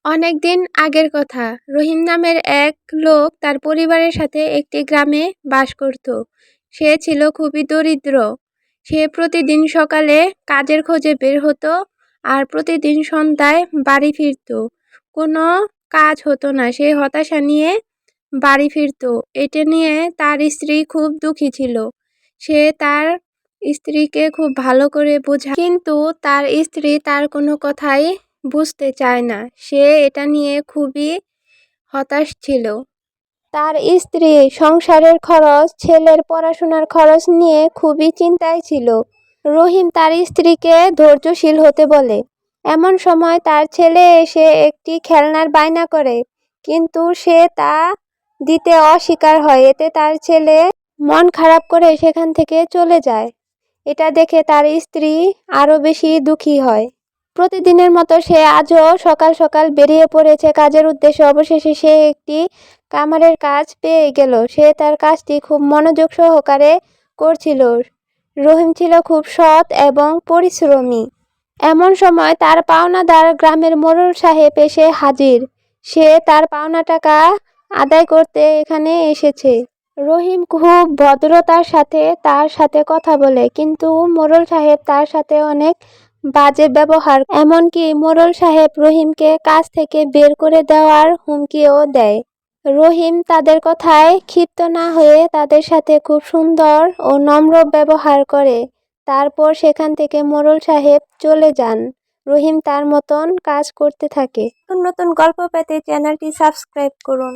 অনেকদিন আগের কথা। রহিম নামের এক লোক তার পরিবারের সাথে একটি গ্রামে বাস করত। সে ছিল খুবই দরিদ্র। সে প্রতিদিন সকালে কাজের খোঁজে বের হতো আর প্রতিদিন সন্ধ্যায় বাড়ি ফিরত। কোনো কাজ হতো না, সে হতাশা নিয়ে বাড়ি ফিরত। এটা নিয়ে তার স্ত্রী খুব দুঃখী ছিল। সে তার স্ত্রীকে খুব ভালো করে বোঝায়, কিন্তু তার স্ত্রী তার কোনো কথাই বুঝতে চায় না। সে এটা নিয়ে খুবই হতাশ ছিল। তার স্ত্রী সংসারের খরচ, ছেলের পড়াশোনার খরচ নিয়ে খুবই চিন্তায় ছিল। রহিম তার স্ত্রীকে ধৈর্যশীল হতে বলে। এমন সময় তার ছেলে এসে একটি খেলনার বায়না করে, কিন্তু সে তা দিতে অস্বীকার হয়। এতে তার ছেলে মন খারাপ করে সেখান থেকে চলে যায়। এটা দেখে তার স্ত্রী আরো বেশি দুঃখী হয়। প্রতিদিনের মতো সে আজও সকাল সকাল বেরিয়ে পড়েছে কাজের উদ্দেশ্যে। অবশেষে সে একটি কামারের কাজ পেয়ে গেল। সে তার কাজটি খুব মনোযোগ সহকারে করছিল। রহিম ছিল খুব সৎ এবং পরিশ্রমী। এমন সময় তার পাওনাদার গ্রামের মোড়ল সাহেব এসে হাজির। সে তার পাওনা টাকা আদায় করতে এখানে এসেছে। রহিম খুব ভদ্রতার সাথে তার সাথে কথা বলে, কিন্তু মোড়ল সাহেব তার সাথে অনেক বাজে ব্যবহার। এমনকি মোড়ল সাহেব রহিমকে কাজ থেকে বের করে দেওয়ার হুমকিও দেয়। রহিম তাদের কথায় ক্ষিপ্ত না হয়ে তাদের সাথে খুব সুন্দর ও নম্র ব্যবহার করে। তারপর সেখান থেকে মোড়ল সাহেব চলে যান। রহিম তার মতন কাজ করতে থাকে। নতুন নতুন গল্প পেতে চ্যানেলটি সাবস্ক্রাইব করুন।